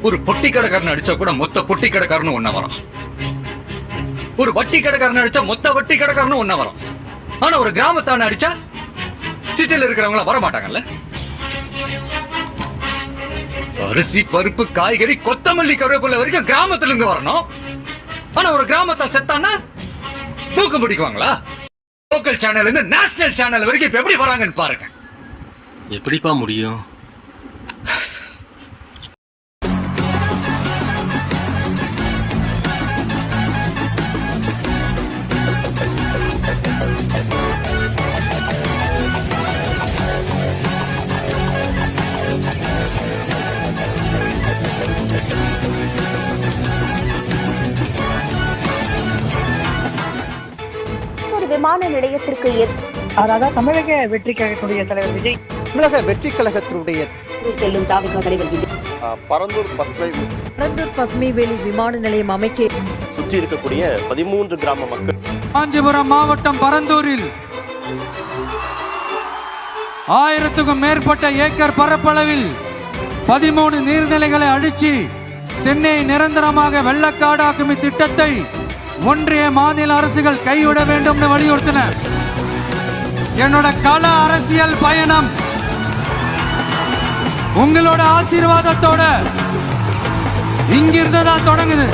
ஒரு பொட்டி கடைக்காரன் அடிச்சா கூட மொத்த பொட்டி கடைக்காரனும் ஒண்ணா வரும். ஒரு வட்டி கடைக்காரன் அடிச்சா மொத்த வட்டி கடைக்காரனும் ஒண்ணா வரும். ஆனா ஒரு கிராமத்தான அடிச்சா சிட்டில இருக்கிறவங்க வர மாட்டாங்கல்ல. அரிசி பருப்பு காய்கறி கொத்தமல்லி கருவேப்பிலை வரைக்கும் கிராமத்துல இருந்து வரணும். ஆனா ஒரு கிராமத்தை செத்தான்னா மூக்கம் பிடிக்குவாங்களா? லோக்கல் சேனல் இருந்து நேஷனல் சேனல் வரைக்கும் இப்ப எப்படி வராங்கன்னு பாருங்க. எப்படிப்பா முடியும்? விமான நிலையத்திற்கு அதாவது தமிழக வெற்றி கழகத்துடைய தலைவர் விஜய், தமிழக வெற்றி கழகத்தினுடைய செல்லும் தாவிக தலைவர் விஜய், பரந்தூர் பசுமை வேலி விமான நிலையம் அமைக்க சுற்றி இருக்கக்கூடிய 13 கிராம மக்கள். காஞ்சிபுரம் மாவட்டம் பரந்தூரில் 1000க்கும் மேற்பட்ட ஏக்கர் பரப்பளவில் 13 நீர்நிலைகளை அழிச்சு சென்னை நிரந்தரமாக வெள்ளக்காடாக்கும் இத்திட்டத்தை ஒன்றிய மாநில அரசுகள் கைவிட வேண்டும் வலியுறுத்தின. என்னோட கள அரசியல் பயணம் உங்களோட ஆசீர்வாதத்தோட இங்கிருந்து தான் தொடங்குது.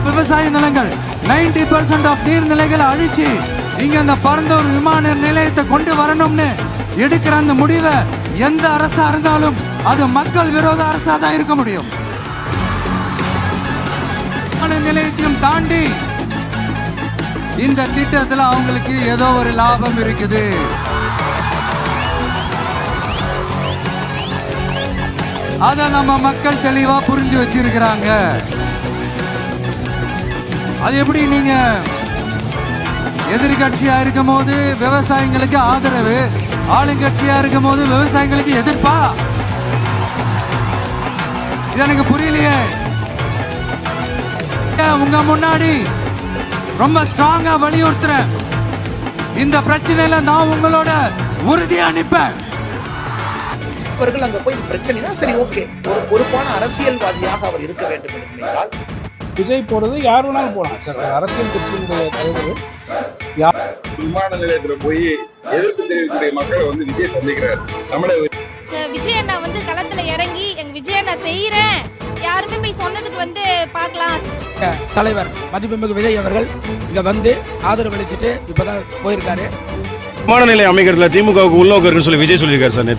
விவசாய நிலங்கள் 90% ஆஃப் நீர்நிலைகளை அழிச்சு இங்க அந்த பரந்தூர் விமான நிலையத்தை கொண்டு வரணும்னு எடுக்கிற அந்த முடிவை எந்த அரசா இருந்தாலும் அது மக்கள் விரோத அரசா தான் இருக்க முடியும். நிலையத்தையும் தாண்டி இந்த திட்டத்தில் அவங்களுக்கு ஏதோ ஒரு லாபம் இருக்குது. அத நம்ம மக்கள் தெளிவா புரிஞ்சு வச்சிருக்கிறாங்க. அது எப்படி நீங்க எதிர்கட்சியா இருக்கும் போது விவசாயிகளுக்கு ஆதரவு, ஆளுங்கட்சியா இருக்கும் போது விவசாயிகளுக்கு எதிர்ப்பா? இது எனக்கு புரியலையே. உங்க முன்னாடி ரொம்ப ஸ்ட்ராங்கா வலியுறுத்துறேன். இந்த பிரச்சனையில நான் உங்களோட உறுதியா நிற்பேன். அவர்கள் அங்க போய் பிரச்சனைனா சரி, ஓகே, ஒரு பொறுப்பான அரசியல்வாதியாக அவர் இருக்க வேண்டும் என்று நினைத்தால் விஜய் போறது யார் வேணாலும் போலாம் சார். அரசியல் கட்சியினுடைய தலைவர் விமான நிலையத்தில் போய் எதிர்ப்பு தெரிவிக்கக்கூடிய மக்களை விஜய் சந்திக்கிறார். விஜய் அண்ணா களத்துல இறங்கி எங்க விஜய் அண்ணா செய்யறேன் யாருமே போய் சொன்னதுக்கு பார்க்கலாம். தலைவர் மதிப்புமிகு விஜய் அவர்கள் இங்க ஆதரவு அளிச்சுட்டு இப்பதான் போயிருக்காரு. விமான நிலையம் அமைக்கிறதுல திமுகவுக்கு உள்நோக்கம் இருக்குன்னு சொல்லி விஜய் சொல்லியிருக்காரு சார்.